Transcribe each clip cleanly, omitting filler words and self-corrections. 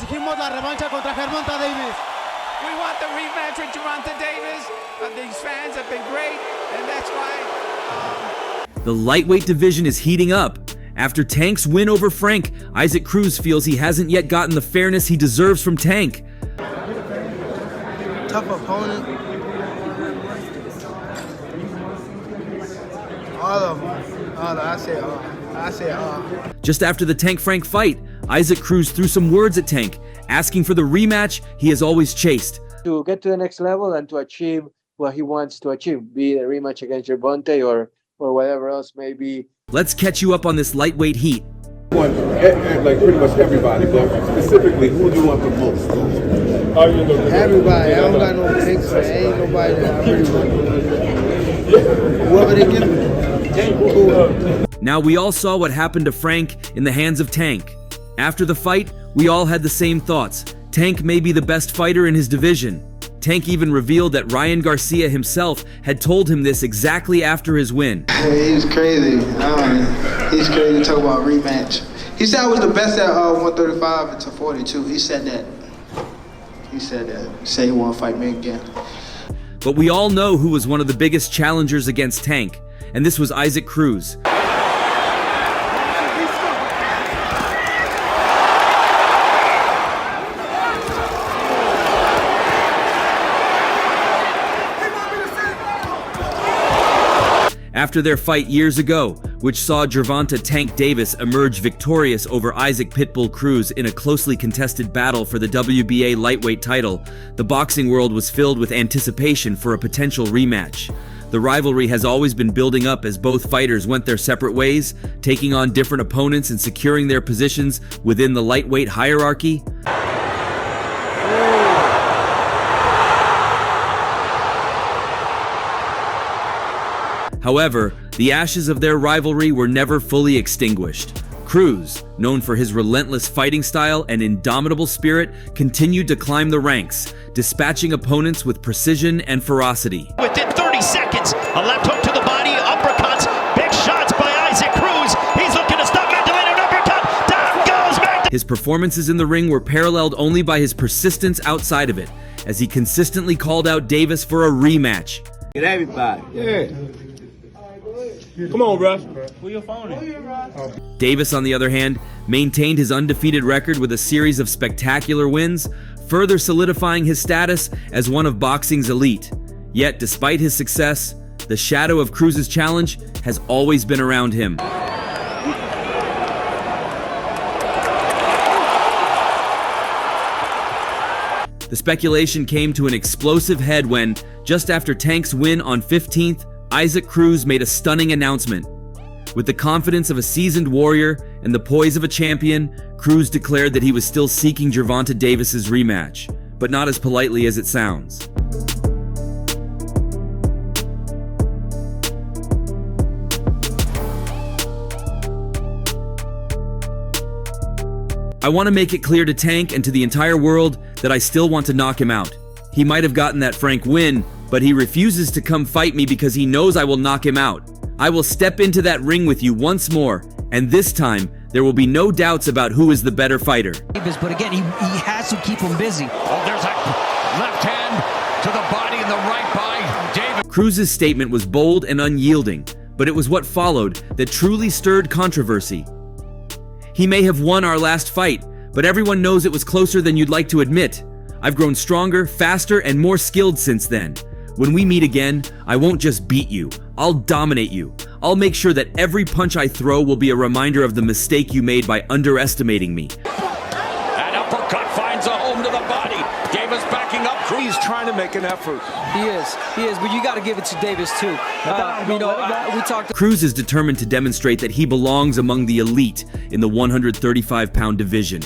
Exigimos la revancha contra Gervonta Davis. We want the rematch with Gervonta Davis. These fans have been great, and that's why. The lightweight division is heating up. After Tank's win over Frank, Isaac Cruz feels he hasn't yet gotten the fairness he deserves from Tank. Tough opponent. All of them. I say Just after the Tank-Frank fight, Isaac Cruz threw some words at Tank, asking for the rematch he has always chased. To get to the next level and to achieve what he wants to achieve, be it a rematch against Gervonta or whatever else may be. Let's catch you up on this lightweight heat. Like pretty much everybody, but specifically, who do you want the most? everybody. I don't got no picks. There ain't nobody that I really want. Whoever they give me. Cool. Now we all saw what happened to Frank in the hands of Tank. After the fight, we all had the same thoughts. Tank may be the best fighter in his division. Tank even revealed that Ryan Garcia himself had told him this exactly after his win. Yeah, he's crazy. He's crazy to talk about rematch. He said I was the best at 135 to 42. He said that. He said that. He said he want to fight me again. But we all know who was one of the biggest challengers against Tank, and this was Isaac Cruz. After their fight years ago, which saw Gervonta Tank Davis emerge victorious over Isaac Pitbull Cruz in a closely contested battle for the WBA lightweight title, the boxing world was filled with anticipation for a potential rematch. The rivalry has always been building up as both fighters went their separate ways, taking on different opponents and securing their positions within the lightweight hierarchy. However, the ashes of their rivalry were never fully extinguished. Cruz, known for his relentless fighting style and indomitable spirit, continued to climb the ranks, dispatching opponents with precision and ferocity. Within 30 seconds, a left hook to the body, uppercuts, big shots by Isaac Cruz. He's looking to stop Magdalena, an uppercut, down goes Magdalena. His performances in the ring were paralleled only by his persistence outside of it, as he consistently called out Davis for a rematch. Get everybody. Yeah. Come on, Russ. Where your phone is? Davis, on the other hand, maintained his undefeated record with a series of spectacular wins, further solidifying his status as one of boxing's elite. Yet, despite his success, the shadow of Cruz's challenge has always been around him. The speculation came to an explosive head when, just after Tank's win on 15th, Isaac Cruz made a stunning announcement. With the confidence of a seasoned warrior and the poise of a champion, Cruz declared that he was still seeking Gervonta Davis's rematch, but not as politely as it sounds. I want to make it clear to Tank and to the entire world that I still want to knock him out. He might have gotten that Frank win, but he refuses to come fight me because he knows I will knock him out. I will step into that ring with you once more, and this time, there will be no doubts about who is the better fighter. But again, he has to keep him busy. Oh, there's a left hand to the body and the right by Davis. Cruz's statement was bold and unyielding, but it was what followed that truly stirred controversy. He may have won our last fight, but everyone knows it was closer than you'd like to admit. I've grown stronger, faster, and more skilled since then. When we meet again, I won't just beat you, I'll dominate you. I'll make sure that every punch I throw will be a reminder of the mistake you made by underestimating me. An uppercut finds a home to the body. Davis backing up. Cruz trying to make an effort. He is, but you got to give it to Davis too. We talked. Cruz is determined to demonstrate that he belongs among the elite in the 135-pound division.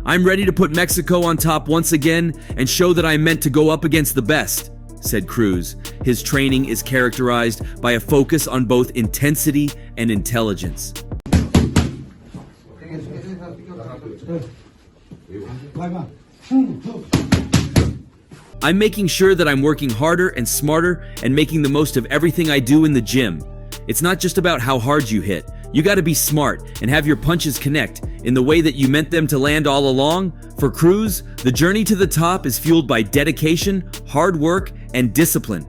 I'm ready to put Mexico on top once again and show that I'm meant to go up against the best, said Cruz. His training is characterized by a focus on both intensity and intelligence. I'm making sure that I'm working harder and smarter and making the most of everything I do in the gym. It's not just about how hard you hit. You gotta be smart and have your punches connect. In the way that you meant them to land all along, for Cruz, the journey to the top is fueled by dedication, hard work, and discipline.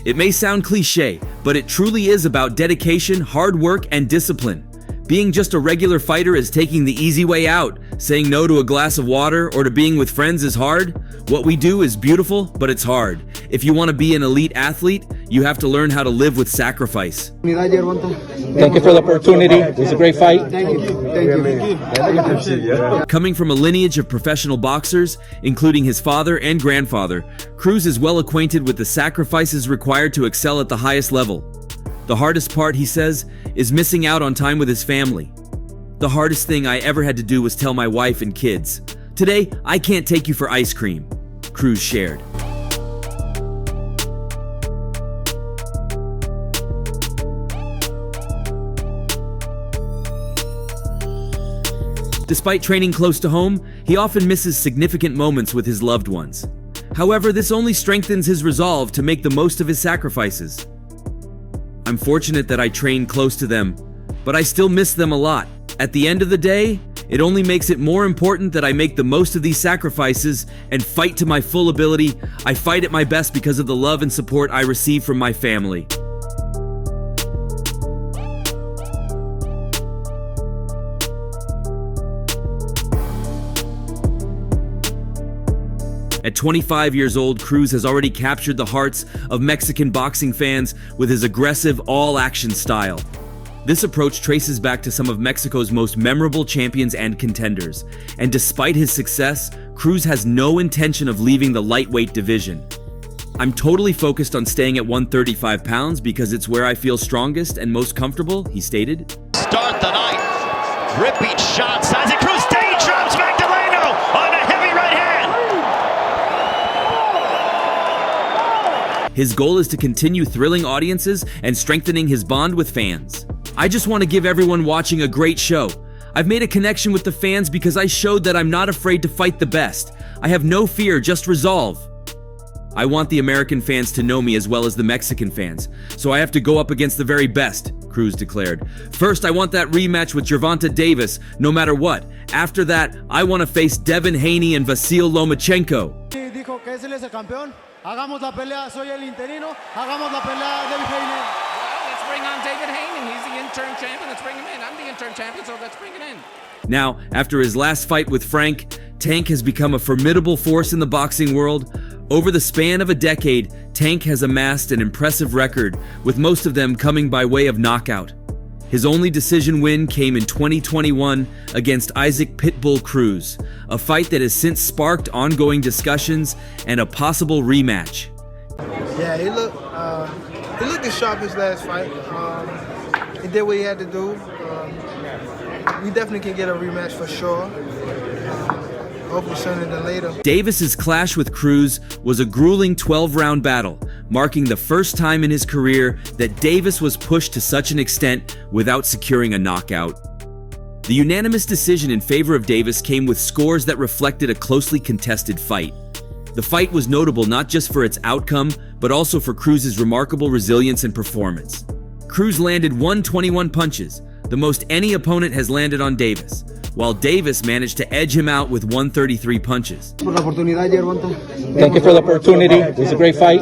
It may sound cliche, but it truly is about dedication, hard work, and discipline. Being just a regular fighter is taking the easy way out. Saying no to a glass of water or to being with friends is hard. What we do is beautiful, but it's hard. If you want to be an elite athlete, you have to learn how to live with sacrifice. Thank you for the opportunity. It was a great fight. Thank you. Coming from a lineage of professional boxers, including his father and grandfather, Cruz is well acquainted with the sacrifices required to excel at the highest level. The hardest part, he says, is missing out on time with his family. The hardest thing I ever had to do was tell my wife and kids, "Today, I can't take you for ice cream," Cruz shared. Despite training close to home, he often misses significant moments with his loved ones. However, this only strengthens his resolve to make the most of his sacrifices. "I'm fortunate that I train close to them, but I still miss them a lot. At the end of the day, it only makes it more important that I make the most of these sacrifices and fight to my full ability. I fight at my best because of the love and support I receive from my family." At 25 years old, Cruz has already captured the hearts of Mexican boxing fans with his aggressive, all-action style. This approach traces back to some of Mexico's most memorable champions and contenders. And despite his success, Cruz has no intention of leaving the lightweight division. "I'm totally focused on staying at 135 pounds because it's where I feel strongest and most comfortable," he stated. Start the night. Ripping shots. Isaac Cruz day drops Magdaleno on a heavy right hand. His goal is to continue thrilling audiences and strengthening his bond with fans. "I just want to give everyone watching a great show. I've made a connection with the fans because I showed that I'm not afraid to fight the best. I have no fear, just resolve. I want the American fans to know me as well as the Mexican fans, so I have to go up against the very best," Cruz declared. "First, I want that rematch with Gervonta Davis, no matter what. After that, I want to face Devin Haney and Vasil Lomachenko." Dijo que él es el campeón. Hagamos la pelea, soy el interino. Hagamos la pelea, David Haney. Well, let's bring on David Haney. He's the interim champion. Let's bring him in. I'm the interim champion, so let's bring it in. Now, after his last fight with Frank, Tank has become a formidable force in the boxing world. Over the span of a decade, Tank has amassed an impressive record, with most of them coming by way of knockout. His only decision win came in 2021 against Isaac Pitbull Cruz, a fight that has since sparked ongoing discussions and a possible rematch. Yeah, he looked as sharp his last fight. He did what he had to do. We definitely can get a rematch for sure. Hopefully sooner than later. Davis's clash with Cruz was a grueling 12-round battle, marking the first time in his career that Davis was pushed to such an extent without securing a knockout. The unanimous decision in favor of Davis came with scores that reflected a closely contested fight. The fight was notable not just for its outcome, but also for Cruz's remarkable resilience and performance. Cruz landed 121 punches, the most any opponent has landed on Davis, while Davis managed to edge him out with 133 punches. Thank you for the opportunity. It was a great fight.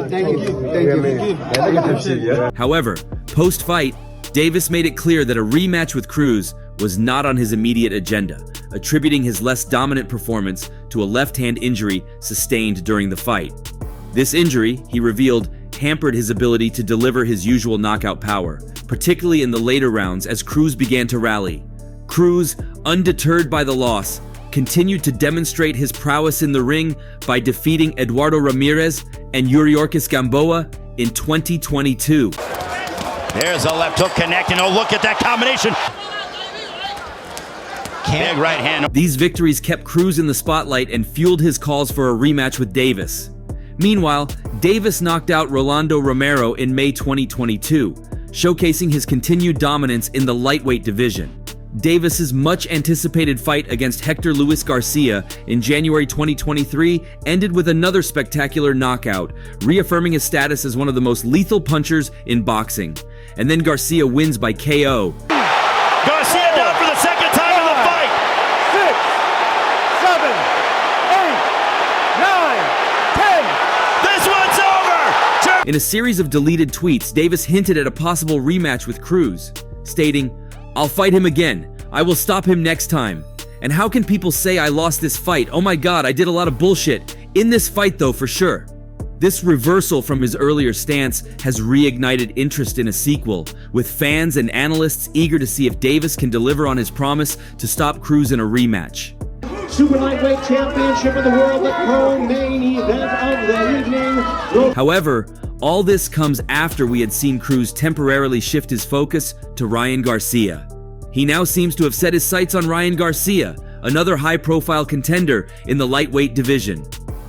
However, post-fight, Davis made it clear that a rematch with Cruz was not on his immediate agenda, attributing his less dominant performance to a left-hand injury sustained during the fight. This injury, he revealed, hampered his ability to deliver his usual knockout power, particularly in the later rounds as Cruz began to rally. Cruz, undeterred by the loss, continued to demonstrate his prowess in the ring by defeating Eduardo Ramirez and Yuriorkis Gamboa in 2022. There's a left hook connecting. Oh, look at that combination. Big right hand. These victories kept Cruz in the spotlight and fueled his calls for a rematch with Davis. Meanwhile, Davis knocked out Rolando Romero in May 2022, showcasing his continued dominance in the lightweight division. Davis's much-anticipated fight against Hector Luis Garcia in January 2023 ended with another spectacular knockout, reaffirming his status as one of the most lethal punchers in boxing. And then Garcia wins by KO. Garcia down for the second time in the fight. 6, 7, 8, 9, 10. This one's over. In a series of deleted tweets, Davis hinted at a possible rematch with Cruz, stating, "I'll fight him again. I will stop him next time. And how can people say I lost this fight? Oh my God, I did a lot of bullshit. In this fight though, for sure." This reversal from his earlier stance has reignited interest in a sequel, with fans and analysts eager to see if Davis can deliver on his promise to stop Cruz in a rematch. Super Lightweight Championship of the World, the co-main event of the evening. However, all this comes after we had seen Cruz temporarily shift his focus to Ryan Garcia. He now seems to have set his sights on Ryan Garcia, another high-profile contender in the lightweight division.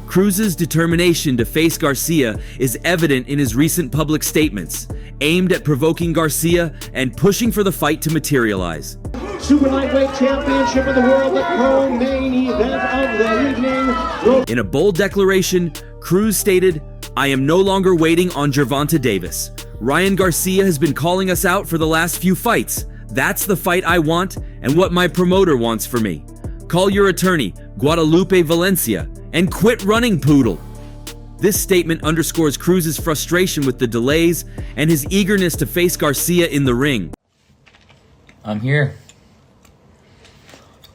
Cruz's determination to face Garcia is evident in his recent public statements, aimed at provoking Garcia and pushing for the fight to materialize. Super Lightweight Championship of the World, the co-main event of the evening. In a bold declaration, Cruz stated, "I am no longer waiting on Gervonta Davis. Ryan Garcia has been calling us out for the last few fights. That's the fight I want and what my promoter wants for me. Call your attorney, Guadalupe Valencia, and quit running, poodle." This statement underscores Cruz's frustration with the delays and his eagerness to face Garcia in the ring. I'm here.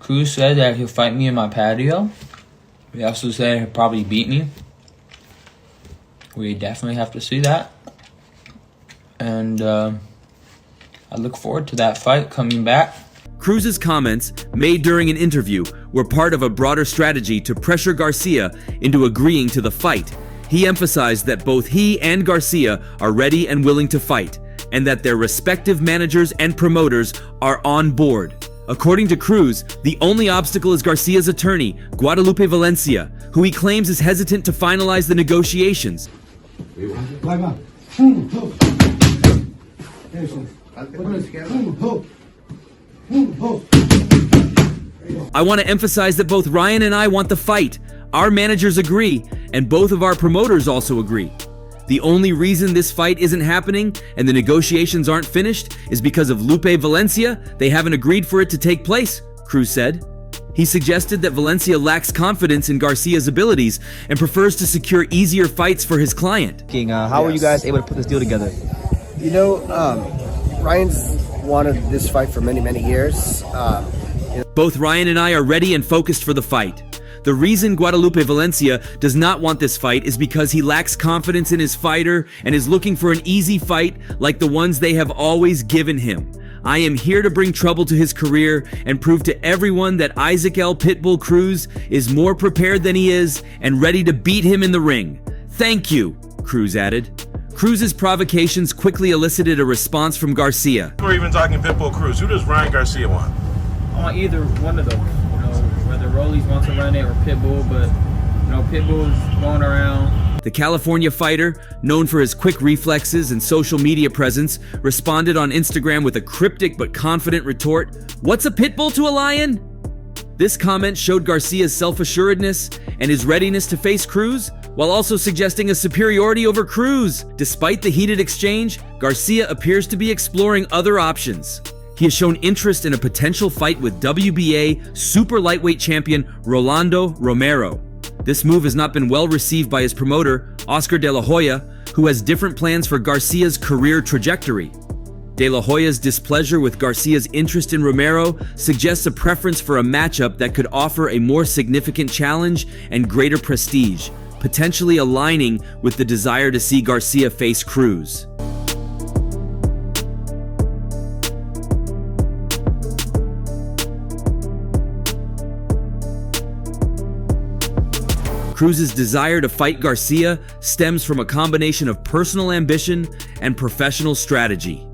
Cruz said that he'll fight me in my patio. He also said he'll probably beat me. We definitely have to see that. And I look forward to that fight coming back. Cruz's comments, made during an interview, were part of a broader strategy to pressure Garcia into agreeing to the fight. He emphasized that both he and Garcia are ready and willing to fight, and that their respective managers and promoters are on board. According to Cruz, the only obstacle is Garcia's attorney, Guadalupe Valencia, who he claims is hesitant to finalize the negotiations. "I want to emphasize that both Ryan and I want the fight. Our managers agree, and both of our promoters also agree. The only reason this fight isn't happening and the negotiations aren't finished is because of Lupe Valencia. They haven't agreed for it to take place," Cruz said. He suggested that Valencia lacks confidence in Garcia's abilities and prefers to secure easier fights for his client. How were you guys able to put this deal together? You know, Ryan's wanted this fight for many, many years. Both Ryan and I are ready and focused for the fight. The reason Guadalupe Valencia does not want this fight is because he lacks confidence in his fighter and is looking for an easy fight like the ones they have always given him. I am here to bring trouble to his career and prove to everyone that Isaac L. Pitbull Cruz is more prepared than he is and ready to beat him in the ring. Thank you," Cruz added. Cruz's provocations quickly elicited a response from Garcia. We're even talking Pitbull Cruz. Who does Ryan Garcia want? I want either one of those. Whether Rollies wants to run it or Pitbull, but Pitbull's going around. The California fighter, known for his quick reflexes and social media presence, responded on Instagram with a cryptic but confident retort, "What's a pitbull to a lion?" This comment showed Garcia's self-assuredness and his readiness to face Cruz, while also suggesting a superiority over Cruz. Despite the heated exchange, Garcia appears to be exploring other options. He has shown interest in a potential fight with WBA super lightweight champion Rolando Romero. This move has not been well received by his promoter, Oscar De La Hoya, who has different plans for Garcia's career trajectory. De La Hoya's displeasure with Garcia's interest in Romero suggests a preference for a matchup that could offer a more significant challenge and greater prestige, potentially aligning with the desire to see Garcia face Cruz. Cruz's desire to fight Garcia stems from a combination of personal ambition and professional strategy.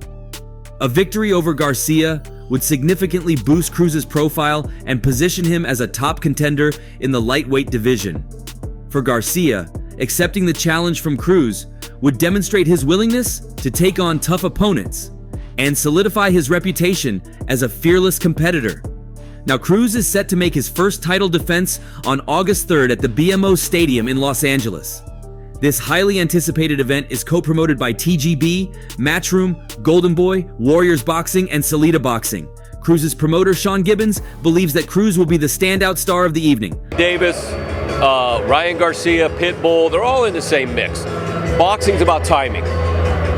A victory over Garcia would significantly boost Cruz's profile and position him as a top contender in the lightweight division. For Garcia, accepting the challenge from Cruz would demonstrate his willingness to take on tough opponents. and solidify his reputation as a fearless competitor. Now, Cruz is set to make his first title defense on August 3rd at the BMO Stadium in Los Angeles. This highly anticipated event is co-promoted by TGB, Matchroom, Golden Boy, Warriors Boxing, and Salida Boxing. Cruz's promoter, Sean Gibbons, believes that Cruz will be the standout star of the evening. Davis, Ryan Garcia, Pitbull, they're all in the same mix. Boxing's about timing.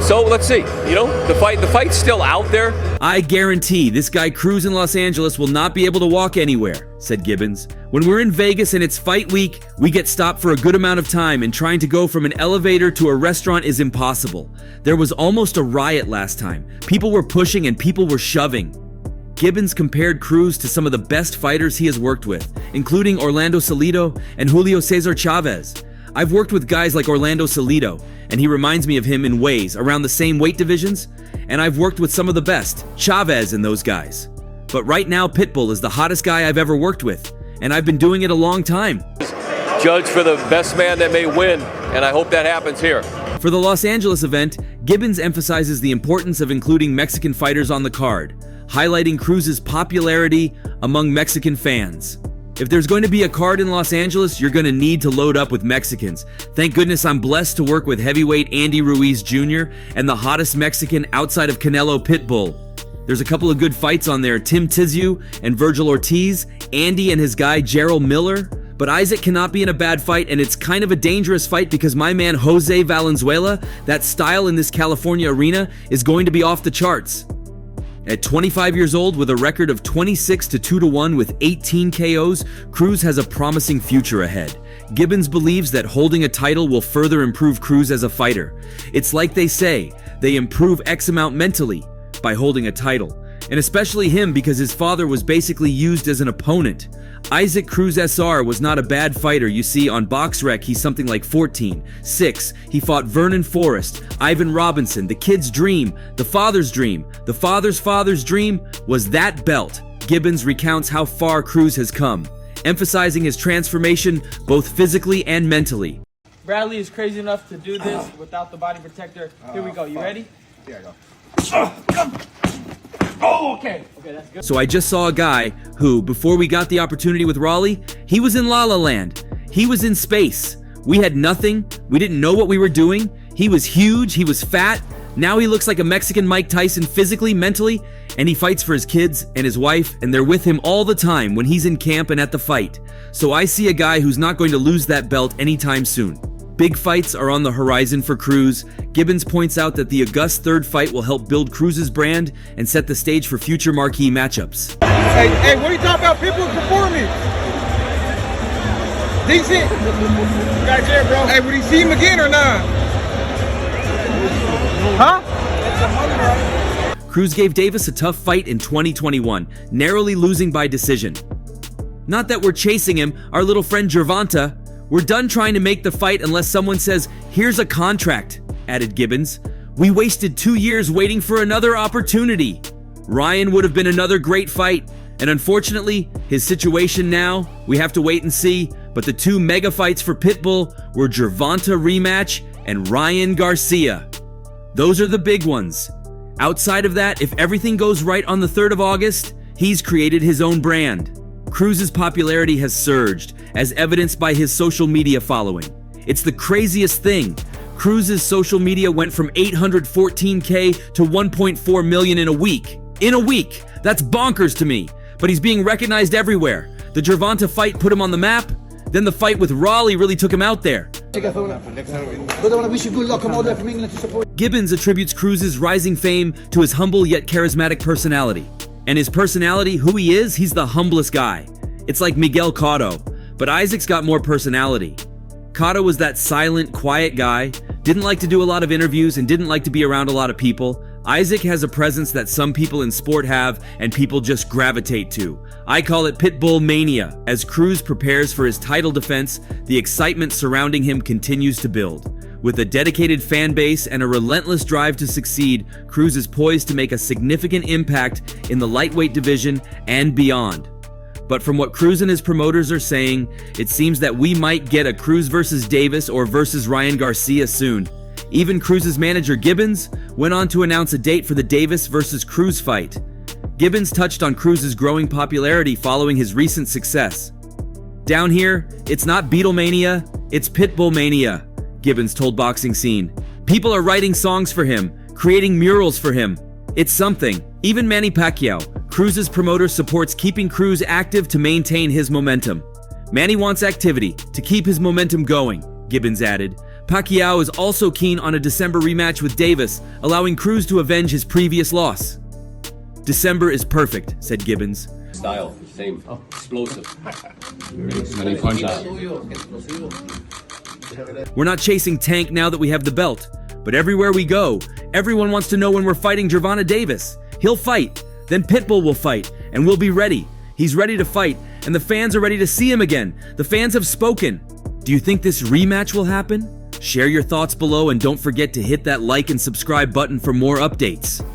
So let's see, the fight's still out there. I guarantee this guy Cruz in Los Angeles will not be able to walk anywhere, said Gibbons. When we're in Vegas and it's fight week, we get stopped for a good amount of time, and trying to go from an elevator to a restaurant is impossible. There was almost a riot last time. People were pushing and people were shoving. Gibbons compared Cruz to some of the best fighters he has worked with, including Orlando Salido and Julio Cesar Chavez. I've worked with guys like Orlando Salido, and he reminds me of him in ways around the same weight divisions, and I've worked with some of the best, Chavez and those guys. But right now, Pitbull is the hottest guy I've ever worked with, and I've been doing it a long time. Judge for the best man that may win, and I hope that happens here. For the Los Angeles event, Gibbons emphasizes the importance of including Mexican fighters on the card, highlighting Cruz's popularity among Mexican fans. If there's going to be a card in Los Angeles, you're going to need to load up with Mexicans. Thank goodness I'm blessed to work with heavyweight Andy Ruiz Jr. and the hottest Mexican outside of Canelo, Pitbull. There's a couple of good fights on there, Tim Tszyu and Virgil Ortiz, Andy and his guy Gerald Miller. But Isaac cannot be in a bad fight, and it's kind of a dangerous fight because my man Jose Valenzuela, that style in this California arena, is going to be off the charts. At 25 years old with a record of 26-2-1 with 18 KOs, Cruz has a promising future ahead. Gibbons believes that holding a title will further improve Cruz as a fighter. It's like they say, they improve X amount mentally by holding a title. And especially him because his father was basically used as an opponent. Isaac Cruz SR was not a bad fighter. You see, on BoxRec, he's something like 14-6. He fought Vernon Forrest, Ivan Robinson, the kid's dream, the father's dream. The father's dream was that belt. Gibbons recounts how far Cruz has come, emphasizing his transformation both physically and mentally. Bradley is crazy enough to do this without the body protector. Here we go. You ready? Here I go. Oh, okay. Okay, that's good. So I just saw a guy who, before we got the opportunity with Raleigh, he was in La La Land. He was in space. We had nothing. We didn't know what we were doing. He was huge. He was fat. Now he looks like a Mexican Mike Tyson physically, mentally, and he fights for his kids and his wife, and they're with him all the time when he's in camp and at the fight. So I see a guy who's not going to lose that belt anytime soon. Big fights are on the horizon for Cruz. Gibbons points out that the August 3rd fight will help build Cruz's brand and set the stage for future marquee matchups. Hey, what are you talking about? People performing. Decent. Got there, bro. Hey, would he see him again or not? Huh? Cruz gave Davis a tough fight in 2021, narrowly losing by decision. Not that we're chasing him, our little friend Gervonta. We're done trying to make the fight unless someone says, "Here's a contract," added Gibbons. We wasted 2 years waiting for another opportunity. Ryan would have been another great fight, and unfortunately, his situation now, we have to wait and see, but the two mega fights for Pitbull were Gervonta rematch and Ryan Garcia. Those are the big ones. Outside of that, if everything goes right on the 3rd of August, he's created his own brand. Cruz's popularity has surged, as evidenced by his social media following. It's the craziest thing. Cruz's social media went from 814K to 1.4 million in a week. In a week! That's bonkers to me. But he's being recognized everywhere. The Gervonta fight put him on the map. Then the fight with Raleigh really took him out there. Gibbons attributes Cruz's rising fame to his humble yet charismatic personality. And his personality, who he is, he's the humblest guy. It's like Miguel Cotto, but Isaac's got more personality. Cotto was that silent, quiet guy, didn't like to do a lot of interviews and didn't like to be around a lot of people. Isaac has a presence that some people in sport have and people just gravitate to. I call it Pitbull Mania. As Cruz prepares for his title defense, the excitement surrounding him continues to build. With a dedicated fan base and a relentless drive to succeed, Cruz is poised to make a significant impact in the lightweight division and beyond. But from what Cruz and his promoters are saying, it seems that we might get a Cruz versus Davis or versus Ryan Garcia soon. Even Cruz's manager Gibbons went on to announce a date for the Davis versus Cruz fight. Gibbons touched on Cruz's growing popularity following his recent success. "Down here, it's not Beetle Mania, it's Pitbull Mania," Gibbons told Boxing Scene. "People are writing songs for him, creating murals for him. It's something." Even Manny Pacquiao, Cruz's promoter, supports keeping Cruz active to maintain his momentum. "Manny wants activity to keep his momentum going," Gibbons added. Pacquiao is also keen on a December rematch with Davis, allowing Cruz to avenge his previous loss. "December is perfect," said Gibbons. Style, same, explosive. Many punch-out. "We're not chasing Tank now that we have the belt, but everywhere we go, everyone wants to know when we're fighting Gervonta Davis. He'll fight, then Pitbull will fight, and we'll be ready. He's ready to fight, and the fans are ready to see him again. The fans have spoken. Do you think this rematch will happen? Share your thoughts below and don't forget to hit that like and subscribe button for more updates."